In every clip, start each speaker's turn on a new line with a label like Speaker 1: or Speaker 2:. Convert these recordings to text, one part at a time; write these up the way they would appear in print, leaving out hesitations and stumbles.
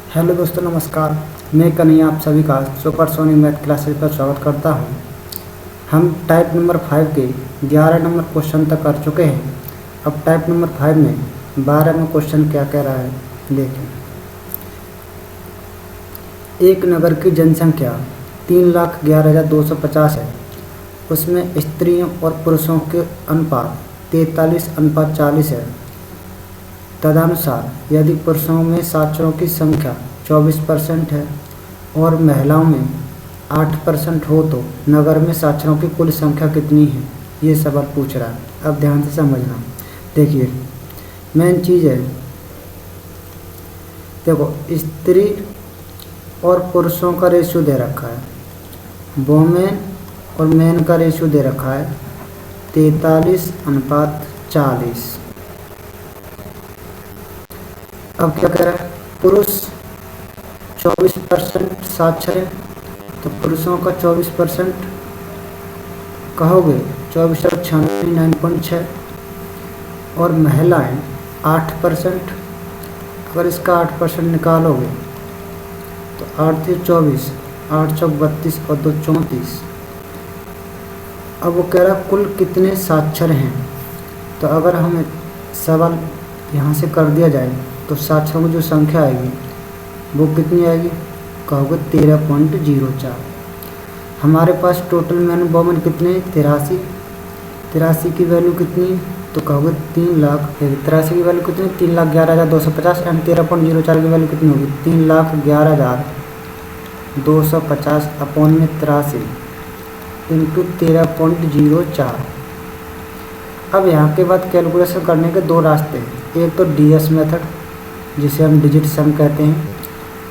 Speaker 1: Hello दोस्तों, नमस्कार। मैं कन्हैया आप सभी का सुपरसोनिक मैथ क्लासेस पर स्वागत करता हूं। हम टाइप नंबर 5 के 11 नंबर क्वेश्चन तक कर चुके हैं। अब टाइप नंबर 5 में 12वां क्वेश्चन क्या कह रहा है देखें। एक नगर की जनसंख्या 3,11,250 है। उसमें स्त्रियों और पुरुषों के अनुपात 43:40 है। तदनुसार यदि पुरुषों में साक्षरों की संख्या 24% है और महिलाओं में 8% हो तो नगर में साक्षरों की कुल संख्या कितनी है, ये सवाल पूछ रहा है। अब ध्यान से समझना। देखिए, मेन चीज़ है, देखो, स्त्री और पुरुषों का रेशियो दे रखा है, वोमेन और मैन का रेशियो दे रखा है 43:40। अब क्या कह रहा है, पुरुष 24% साक्षर है, तो पुरुषों का 24% कहोगे 24 और 96.6, और महिलाएं 8%। अगर इसका 8% निकालोगे तो 8 से 24, 8 चौक 32 और 2 34। अब वो कह रहा है कुल कितने साक्षर हैं। तो अगर हमें सवाल यहाँ से कर दिया जाए तो साक्षरों की जो संख्या आएगी वो कितनी आएगी, कहोगे 13.04। हमारे पास टोटल मैन वोमेन कितने, 83 की वैल्यू कितनी, तो कहोगे 83 की वैल्यू कितनी, 3,11,250 एंड 13.04 की वैल्यू कितनी होगी, 3,11,250 अपॉन में 83 इंटू 13.04। अब यहाँ के बाद कैलकुलेशन करने के दो रास्ते हैं। एक तो डीएस मेथड, जिसे हम डिजिट सम कहते हैं,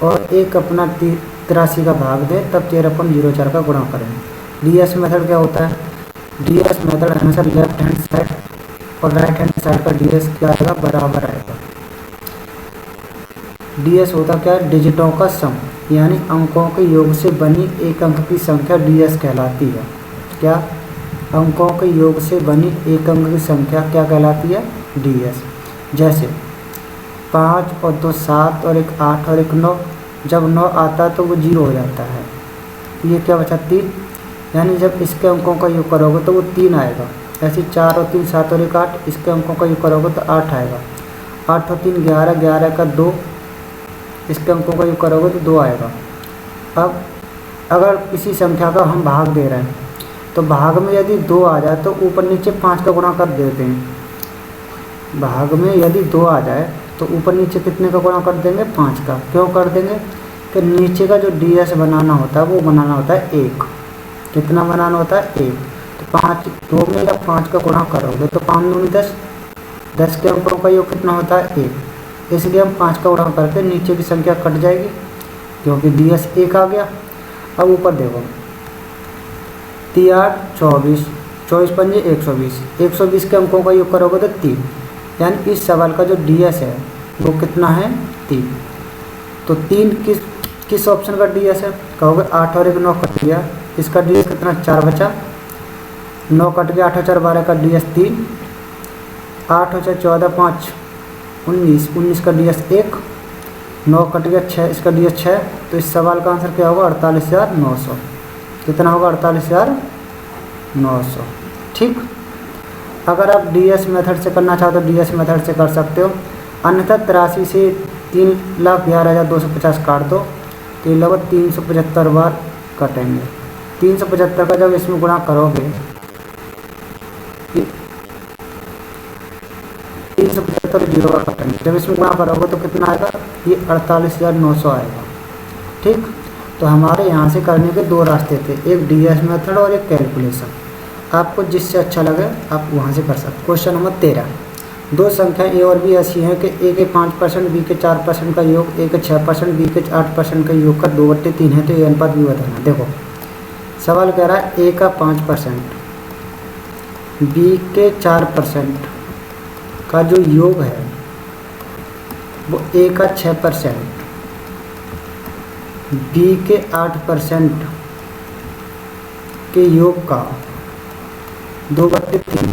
Speaker 1: और एक अपना 83 का भाग दें तब 13.04 का गुणा करें। डीएस मेथड क्या होता है, डीएस मेथड हमेशा लेफ्ट हैंड साइड और राइट हैंड साइड का डीएस क्या आएगा, बराबर आएगा। डीएस होता क्या है, डिजिटों का सम, यानी अंकों के योग से बनी एक अंक की संख्या डीएस कहलाती है। क्या, अंकों के योग से बनी एक अंक की संख्या क्या कहलाती है, डीएस। जैसे 5 और 2 7 और 1 8 और 1 9। जब 9 आता है तो वो 0 हो जाता है, ये क्या बचा, 3। यानी जब इसके अंकों का योग करोगे तो वो 3 आएगा। ऐसे 4 और 3 7 और 1 8, इसके अंकों का योग करोगे तो 8 आएगा। 8 और 3 11, 11 का 2, इसके अंकों का योग करोगे तो 2 आएगा। अब अगर किसी संख्या का हम भाग दे रहे हैं तो भाग में यदि 2 आ जाए तो ऊपर नीचे 5 का गुणा कर देते हैं। भाग में यदि 2 आ जाए तो ऊपर नीचे कितने का गुणा कर देंगे, 5 का। क्यों कर देंगे, कि नीचे का जो डीएस बनाना होता है वो बनाना होता है 1। कितना बनाना होता है, 1। तो 5 2 में जब 5 का गुणा करोगे तो 5 दूनी 10, 10 के अंकों का योग कितना होता है, 1। इसलिए हम 5 का गुणा करके नीचे की संख्या कट जाएगी क्योंकि डीएस 1 आ गया। अब ऊपर देखो, 3 8 24, 24 पंजे 120, 120 के अंकों का योग करोगे तो 3। यानी इस सवाल का जो डीएस है वो कितना है, 3। तो 3 किस ऑप्शन का डीएस है, कहोगे 8 और 1 9 कट गया, इसका डीएस कितना, 4 बचा। 9 कट गया, 8 और 4 12 का डीएस 3। 8 और 4 14 5 19, 19 का डीएस 1। 9 कट गया, 6, इसका डीएस 6। तो इस सवाल का आंसर क्या होगा, 48,900। कितना होगा, 48,900। ठीक। अगर आप डीएस मेथड से करना चाहो तो डीएस मेथड से कर सकते हो, अन्यथा 83 से 3,11,250 काट दो तो ये लगभग 375 बार कटेंगे। 375 का जब इसमें गुणा करोगे, 375 जीरो का कटेंगे, जब इसमें गुणा करोगे तो कितना आएगा, ये 48,900 आएगा। ठीक। तो हमारे यहाँ से करने के दो रास्ते थे, एक डीएस मेथड और एक कैलकुलेशन। आपको जिससे अच्छा लगे आप वहाँ से कर सकते। क्वेश्चन नंबर 13, दो संख्या ए और बी ऐसी हैं कि ए के 5%, बी के 4% का योग, ए के 6%, बी के 8% का योग का 2/3 है, तो ये अनुपात भी बताना। देखो, सवाल कह रहा है ए का 5%, बी के 4% का जो योग है वो ए का 6%, बी के 8% के योग का 2/3।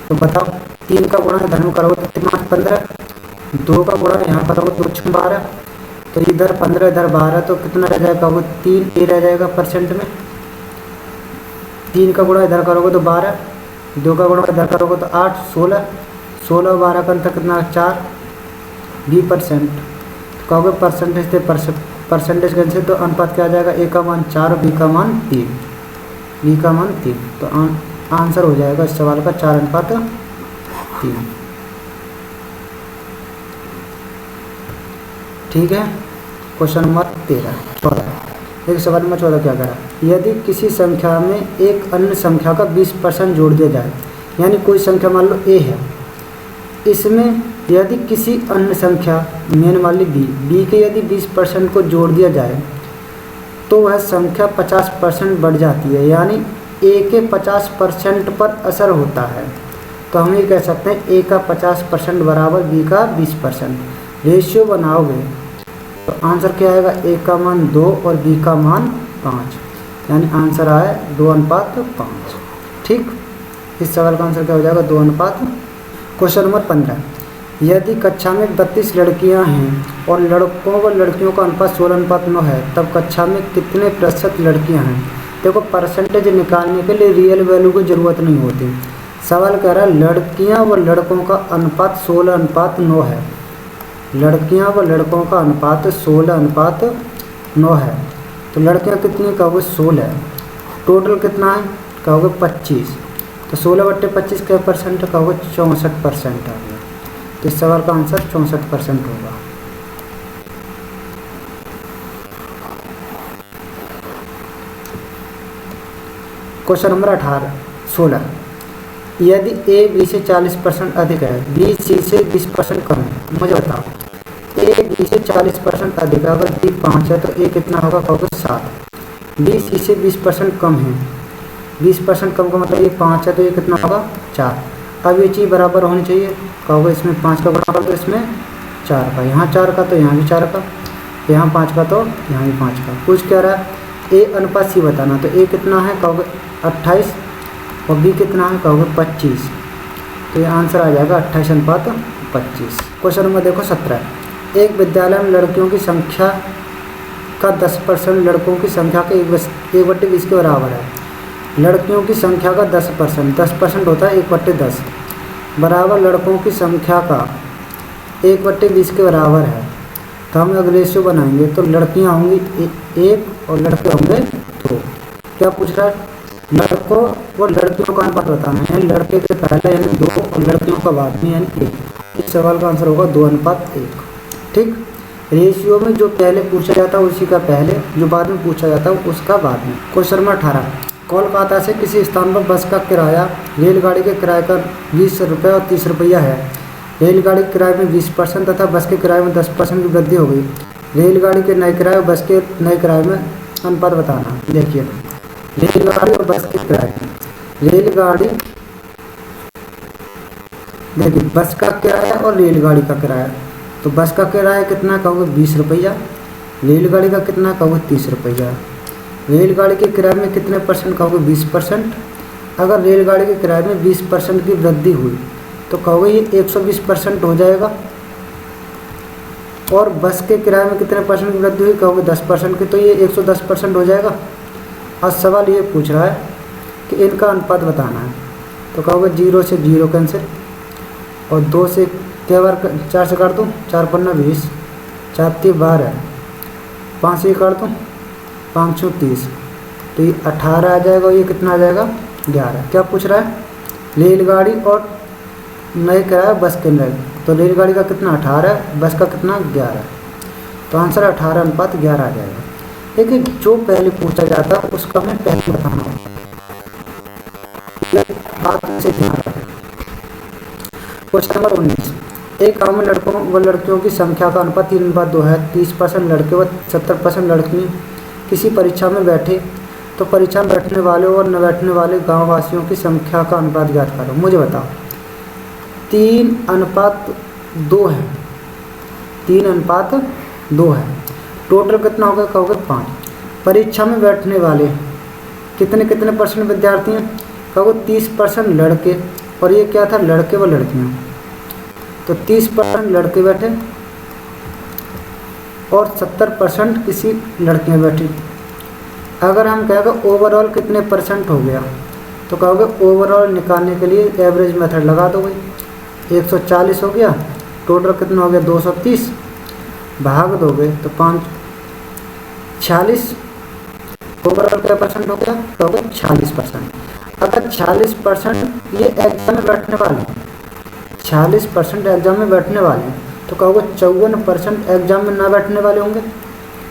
Speaker 1: तो बताओ, 3 का गुणा इधर में करोगे तो 3 5 15, 2 का गुणा यहाँ करोगे तो 6 12, तो इधर 15 इधर 12, तो कितना रह जाएगा वो 3 ए रह जाएगा परसेंट में। 3 का गुणा इधर करोगे तो 12, 2 का गुणा इधर करोगे तो 8, 16, 16 और 12 का अंतर कितना 4 बी परसेंट। तो कहोगे परसेंटेज थे परसेंटेज कैसे, तो अनुपात क्या आ जाएगा, ए का मान 4 बी का मान 3, बी का मान 3। तो आंसर हो जाएगा इस सवाल का 4:3। ठीक है। Question number 14। एक सवाल नंबर 14 क्या करा, यदि किसी संख्या में एक अन्य संख्या का 20% जोड़ दिया जाए, यानी कोई संख्या मान लो ए है, इसमें यदि किसी अन्य संख्या मेन वाली बी के यदि 20% को जोड़ दिया जाए तो वह संख्या 50% बढ़ जाती है, यानी ए के 50% पर असर होता है। तो हम ये कह सकते हैं ए का 50% बराबर बी का 20%। रेशियो बनाओगे तो आंसर क्या आएगा, ए का मान 2 और बी का मान 5, यानी आंसर आए 2:5। ठीक, इस सवाल का आंसर क्या हो जाएगा 2:5। क्वेश्चन नंबर 15, यदि कक्षा में 32 लड़कियां हैं और लड़कों व लड़कियों का अनुपात 16:9 है, तब कक्षा में कितने प्रतिशत लड़कियां हैं। देखो परसेंटेज निकालने के लिए रियल वैल्यू की ज़रूरत नहीं होती। सवाल कह रहा है लड़कियां व लड़कों का अनुपात 16:9 है, लड़कियां व लड़कों का अनुपात 16:9 है। तो लड़कियां कितनी, कहोगे 16, टोटल कितना है, कहोगे 25, तो 16/25 क्या परसेंट, कहोगे 64% आ गया। तो इस सवाल का आंसर 64% होगा। क्वेश्चन नंबर 16, यदि ए बी से 40% अधिक है, बी सी से 20% कम है, मुझे बताओ ए बी से 40% अधिक है, अगर बी 5 है तो ए कितना होगा, कहोगे 7। बी सी से 20% कम है, 20% कम का मतलब ये 5 है तो ये कितना होगा 4। अब ये चीज़ बराबर होनी चाहिए, कहोगे इसमें 5 का बराबर तो इसमें 4 का, यहाँ 4 का तो यहाँ भी 4 का, यहाँ 5 का तो यहाँ भी 5 का। पूछ क्या रहा है ए अनुपात सी बताना, तो ए कितना है, कहोगे 28 और बी कितना है, कहोगे 25। तो ये आंसर आ जाएगा 28:25। क्वेश्चन नंबर देखो 17, एक विद्यालय में लड़कियों की संख्या का 10% लड़कों की संख्या के 1/20 के बराबर है। लड़कियों की संख्या का 10% होता है 1/10 बराबर लड़कों की संख्या का 1/20 के बराबर है। तो हम अगर रेशियो बनाएंगे तो लड़कियां होंगी 1 और लड़के होंगे 2। क्या पूछ रहा है, लड़कों व लड़कियों का अनुपात बताना है, लड़के के पहले यानी 2 और लड़कियों का बाद में यानी 1। इस सवाल का आंसर होगा 2:1। ठीक, रेशियो में जो पहले पूछा जाता है उसी का पहले, जो बाद में पूछा जाता है उसका बाद में। क्वेश्चन नंबर 18, कोलकाता से किसी स्थान पर बस का किराया रेलगाड़ी के किराए का 20 रुपये और 30 रुपया है। रेलगाड़ी के किराए में 20% तथा बस के किराए में 10% की वृद्धि हो गई। रेलगाड़ी के नए किराए और बस के नए किराए में अनुपात बताना। देखिए रेलगाड़ी और बस के किराए, रेलगाड़ी देखिए बस का किराया और रेलगाड़ी का किराया, तो बस का किराया कितना, कहोगे 20 रुपया, रेलगाड़ी का कितना, कहोगे 30 रुपया। रेलगाड़ी के किराए में कितने परसेंट, कहोगे 20%। अगर रेलगाड़ी के किराए में 20% की वृद्धि हुई तो कहोगे ये 120% हो जाएगा। और बस के किराए में कितने परसेंट की वृद्धि हुई, कहोगे 10% की, तो ये 110% हो जाएगा। आज सवाल ये पूछ रहा है कि इनका अनुपात बताना है, तो कहोगे 0 से 0 कैंसिल, और 2 से क्या बार 4 से काट दूँ, 4 पन्ना 20, 4 3 12, 5 से काट दूँ 5 6 30, तो ये 18 आ जाएगा और ये कितना आ जाएगा 11। क्या पूछ रहा है, रेलगाड़ी और नए किराया बस के नए, तो रेलगाड़ी का कितना 18 है, बस का कितना 11, तो आंसर 18:11 आ जाएगा। लेकिन जो पहले पूछा जाता है उसका मैं पहले बताना हूँ, बात से ध्यान रखें। क्वेश्चन नंबर 19, एक गाँव में लड़कों व लड़कियों की संख्या का अनुपात 3:2 है। 30% लड़के व 70% लड़कियाँ किसी परीक्षा में बैठे, तो परीक्षा में बैठने वाले और न बैठने वाले गाँव वासियों की संख्या का अनुपात ज्ञात करो। मुझे बताओ 3:2 है, 3:2 है, टोटल कितना होगा, कहोगे 5। परीक्षा में बैठने वाले कितने कितने परसेंट विद्यार्थी हैं, कहोगे 30% लड़के, और ये क्या था, लड़के व लड़कियाँ, तो 30% लड़के बैठे और 70% किसी लड़के में बैठी। अगर हम कहेंगे ओवरऑल कितने परसेंट हो गया, तो कहोगे ओवरऑल निकालने के लिए एवरेज मेथड लगा दो भाई। 140 हो गया, टोटल कितना हो गया 230, भाग दोगे तो 46, ओवरऑल क्या परसेंट हो गया, कहोगे 46%। अगर 46% ये एग्जाम में बैठने वाले, 46% एग्जाम में बैठने वाले, तो कहोगे 54% एग्जाम में ना बैठने वाले होंगे।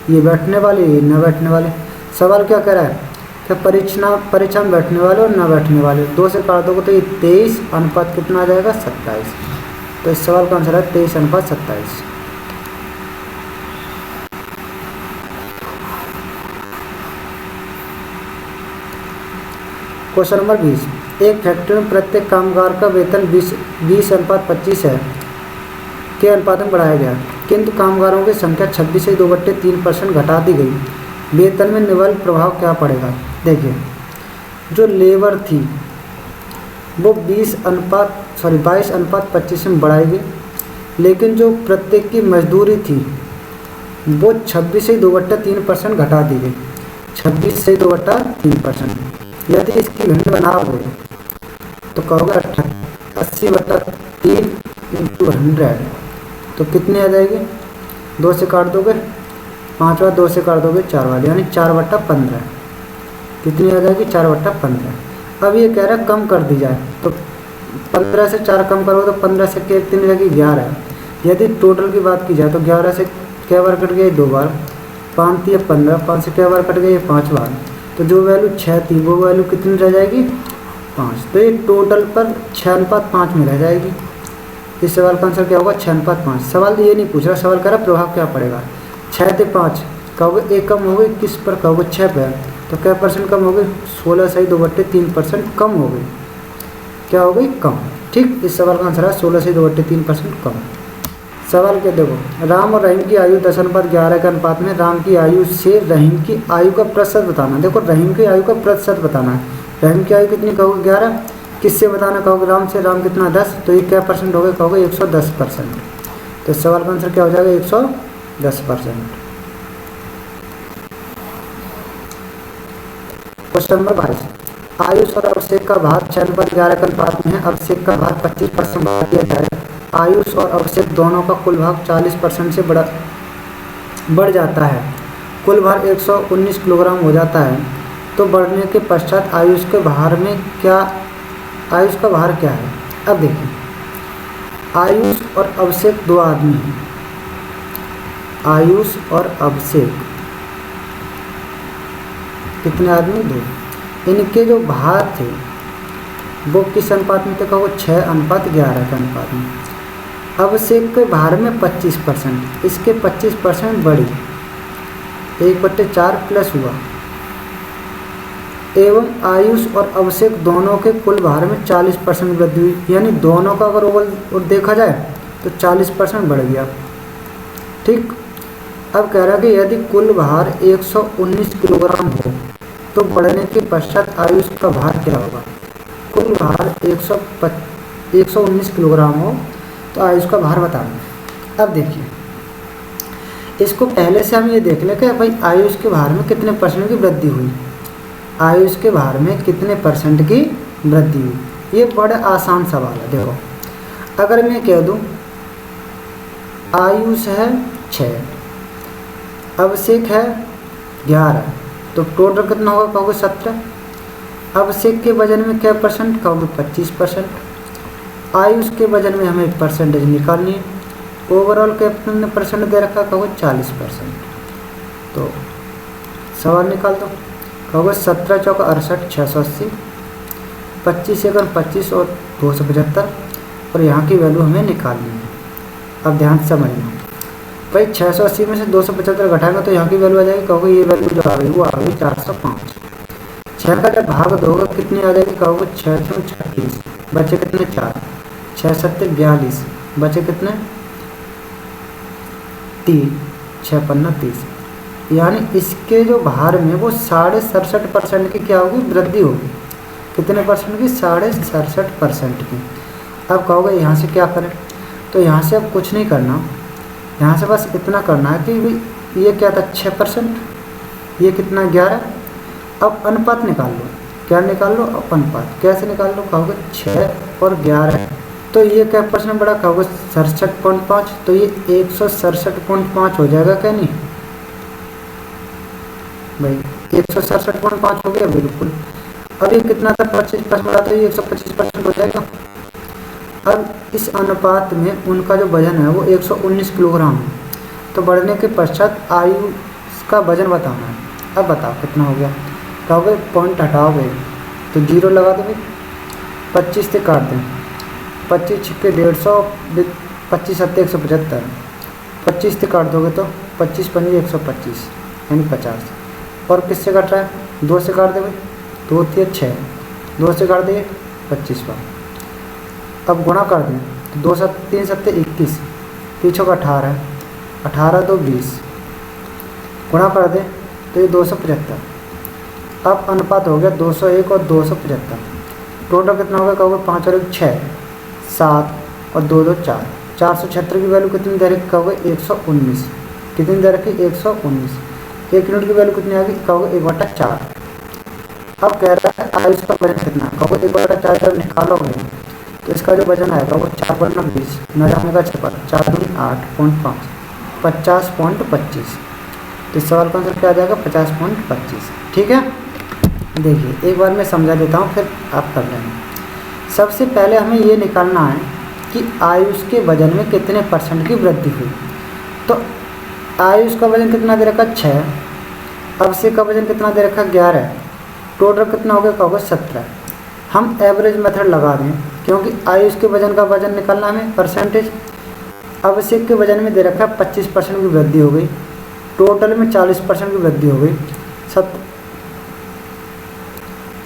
Speaker 1: ये बैठने वाले, ये ना बैठने वाले। सवाल क्या कह रहा है कि परीक्षा में बैठने वाले और ना बैठने वाले, 2 से काट दोगे तो ये 23 अनुपात कितना आ जाएगा 27। तो इस सवाल का आंसर है 23 अनुपात 27। क्वेश्चन नंबर 20, एक फैक्ट्री में प्रत्येक कामगार का वेतन 20 अनुपात 25 है के अनुपात में बढ़ाया गया, किंतु कामगारों की संख्या 26 से 2/3% घटा दी गई। वेतन में निवल प्रभाव क्या पड़ेगा। देखिए, जो लेबर थी वो 22 अनुपात 25 में बढ़ाई गई, लेकिन जो प्रत्येक की मजदूरी थी वो 26 से 2/3% घटा दी गई। 26 से 2/3%। यदि इसकी भिन्न बनाओगे तो कहोगे 80/3 × 100, तो कितनी आ जाएगी, 2 से काट दोगे 5 बार, 2 से काट दोगे 4 वाली, यानी 4/15। कितनी आ जाएगी 4/15। अब ये कह रहा है कम कर दी जाए, तो 15 से 4 कम करोगे तो 15 से कितनी रहेगी 11। यदि टोटल की बात की जाए तो 11 से क्या बार कट गया 2 बार, 5 × 15, 5 से क्या बार कट गया 5 बार, तो जो वैल्यू 6 थी वो वैल्यू कितनी रह जाएगी 5। तो ये टोटल पर 6:5 में रह जाएगी। इस सवाल का आंसर क्या होगा 6:5। सवाल ये नहीं पूछ रहा, सवाल कर रहा प्रभाव क्या पड़ेगा। 6 से 5 कहोगे 1 कम हो गई, किस पर कहोगे 6 पर, तो क्या परसेंट कम हो गई 16 से 2/3% कम हो गई। क्या हो गई कम। ठीक, इस सवाल का आंसर है 16 से 2/3% कम। सवाल क्या देखो, राम और रहीम की आयु 10:11 के अनुपात में राम की आयु से रहीम की आयु का प्रतिशत बताना। देखो, रहीम की आयु का प्रतिशत बताना है। रहीम की आयु कितनी कहोगे 11, किससे बताना कहोगे राम से, राम कितना 10, तो ये क्या परसेंट हो गए कहोगे 110%। तो इस सवाल का आंसर क्या हो जाएगा 110%। क्वेश्चन नंबर 22, आयुष और अभिषेक का भाग 6:11 के अनुपात में है। अभिषेक का भाग 25% बढ़ा दिया जाए, आयुष और अभिषेक दोनों का कुल भाग 40% से बढ़ जाता है, कुल भार 119 किलोग्राम हो जाता है। तो बढ़ने के पश्चात आयुष का भार क्या है। अब देखिए, आयुष और अभिषेक 2 आदमी हैं। आयुष और अभिषेक कितने आदमी 2। इनके जो भार थे वो किस अनुपात में थे कहोगे 6:11 के अनुपात में। अभिषेक के भार में 25%, इसके 25% बढ़ी, 1/4 प्लस हुआ, एवं आयुष और अभिषेक दोनों के कुल भार में 40% वृद्धि हुई, यानी दोनों का अगर ओवरऑल देखा जाए तो 40% बढ़ गया। ठीक, अब कह रहा है कि यदि कुल भार 119 किलोग्राम हो तो बढ़ने के पश्चात आयुष का भार क्या होगा। कुल भार 119 किलोग्राम हो तो आयुष का भार बताना। अब देखिए, इसको पहले से हम ये देख लें कि भाई आयुष के भार में कितने परसेंट की वृद्धि हुई। आयुष के भार में कितने परसेंट की वृद्धि हुई, ये बड़ा आसान सवाल है। देखो, अगर मैं कह दूं आयुष है 6, अभिषेक है 11, तो टोटल कितना होगा कहोगे 17। अभिषेक के वजन में क्या परसेंट कहोगे 25%। आयुष के वजन में हमें परसेंटेज निकालनी है। ओवरऑल कितने परसेंट दे रखा कहोगे 40%। तो सवाल निकाल दो, कहोगे 17 चौका 68, 680, 25 अगर 25 और 275, और यहाँ की वैल्यू हमें निकालनी है। अब ध्यान से समझना भाई, 680 में से 275 घटाएंगे तो यहाँ की वैल्यू आ जाएगी कहोगे, ये वैल्यू जो आ गई वो आ गई 405। 6 का जब भाग दोगे कितनी आ जाएगी कहोगे 6 × 36, बचे कितने 4, 6 × 7 = 42, बचे कितने 3, 6 × 5 = 30, यानी इसके जो भार में वो 67.5% की क्या होगी वृद्धि होगी। कितने परसेंट की 67.5% की। अब कहोगे यहाँ से क्या करें, तो यहाँ से अब कुछ नहीं करना, यहाँ से बस इतना करना है कि भाई ये क्या था 6%, ये कितना 11। अब अनुपात निकाल लो, क्या निकाल लो, अब अनुपात कैसे निकाल लो, कहोगे 6 और 11, तो ये क्या प्रश्न बड़ा, कहोगे 67.5, तो ये 167.5 हो जाएगा क्या नहीं भाई, 167.5 हो गया बिल्कुल। अब ये कितना था 25% बढ़ा, तो ये 125% हो जाएगा। अब इस अनुपात में उनका जो वजन है वो 119 किलोग्राम है, तो बढ़ने के पश्चात आयु का वजन बताना है। अब बताओ कितना हो गया, कहोगे पॉइंट हटाओगे तो 0 लगा दो भाई, 25 से काट दें, 25 छिक्के 150, 25 सत्ते 175, 25 से काट दोगे तो 25 पंजे 125 यानी 50, और किससे कट रहा है 2 से काट दे भाई, 2 3 6, 2 से काट दिए 25 बार। अब गुणा कर दें तो 2 7 3 सत्ते 21, पीछे का 18, 18 2 20, गुणा कर दें तो ये 275। अब अनुपात हो गया 201 और 275, टोटल कितना होगा, कहोगे 5 और 1 6, 7 और 2 2 4, 476 की वैल्यू कितनी दे रखी, कहोगे 119, कितनी दे रखी 119। 1 यूनिट की वैल्यू कितनी आ गई, कहोगे 1/4। अब कह रहा है आयुष का वजन कितना, कहोगे 1/4 जब निकालोगे तो इसका जो वजन आएगा वो 4 × 20, न जाने का 6 4 दूनी 8.5, 50.25। तो इस सवाल का आंसर क्या आ जाएगा 50.25। ठीक है, देखिए एक बार मैं समझा देता हूँ फिर आप कर लेना। सबसे पहले हमें ये निकालना है कि आयुष के वजन में कितने % की वृद्धि हुई। तो आयुष का वजन कितना दे रखा 6, अवश्य का वजन कितना दे रखा 11, टोटल कितना हो गया, कहोगे 17। हम एवरेज मेथड लगा दें क्योंकि आयुष के वजन का वजन निकालना हमें परसेंटेज। आवश्यक के वजन में दे रखा 25% की वृद्धि हो गई, टोटल में 40% की वृद्धि हो गई।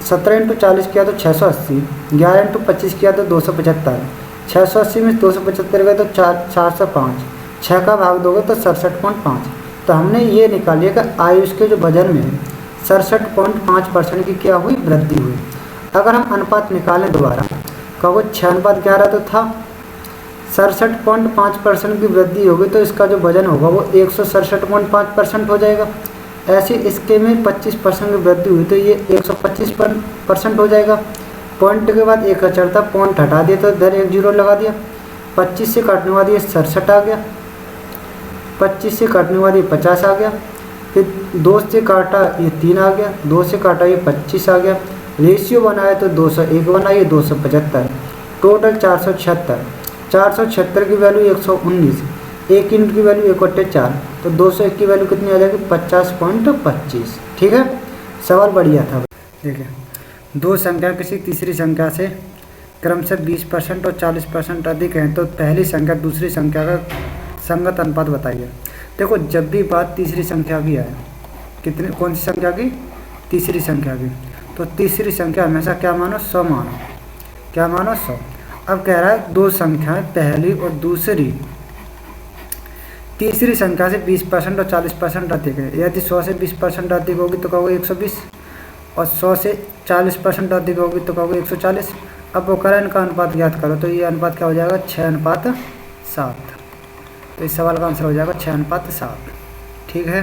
Speaker 1: 17 × 40 किया तो 680, 11 × 25 किया तो 275, 680 में 275 गए तो 405, 6 का भाग दोगे तो 67.5। तो हमने ये निकालिए कि आयुष के जो वजन में 67.5% की क्या हुई, वृद्धि हुई। अगर हम अनुपात निकालें दोबारा, कहोगे 6:11 तो था, 67.5% की वृद्धि होगी तो इसका जो वजन होगा वो 167.5% हो जाएगा। ऐसे इसके में 25% की वृद्धि हुई तो ये 125% हो जाएगा। पॉइंट के बाद एक अचरता, पॉइंट हटा दिया तो इधर 1 0 लगा दिया, 25 से काटने बाद ये 67 आ गया, 25 से काटने बाद ये 50 आ गया, फिर 2 से काटा ये 3 आ गया, 2 से काटा ये 25 आ गया, रेशियो बनाया तो 201 बना, ये 275, टोटल 476। 476 की वैल्यू 119, 1 यूनिट की वैल्यू 1/4, तो 201 की वैल्यू कितनी आ जाएगी 50.25। ठीक है, सवाल बढ़िया था। देखिए, दो संख्या किसी तीसरी संख्या से क्रमशः 20% और 40% अधिक हैं तो पहली संख्या दूसरी संख्या का संगत अनुपात बताइए। देखो, जब भी बात तीसरी संख्या की है, कितनी कौन सी संख्या की, तीसरी संख्या की, तो तीसरी संख्या हमेशा क्या मानो 100 मानो, क्या मानो 100। अब कह रहा है दो संख्याएं पहली और दूसरी तीसरी संख्या से 20% और 40% अधिक है। यदि 100 से 20% अधिक होगी तो कहोगे 120, और 100 से 40% अधिक होगी तो कहोगे 140। अब वो करें इनका अनुपात ज्ञात करो, तो ये अनुपात क्या हो जाएगा 6:7। तो इस सवाल का आंसर हो जाएगा 6:7। ठीक है।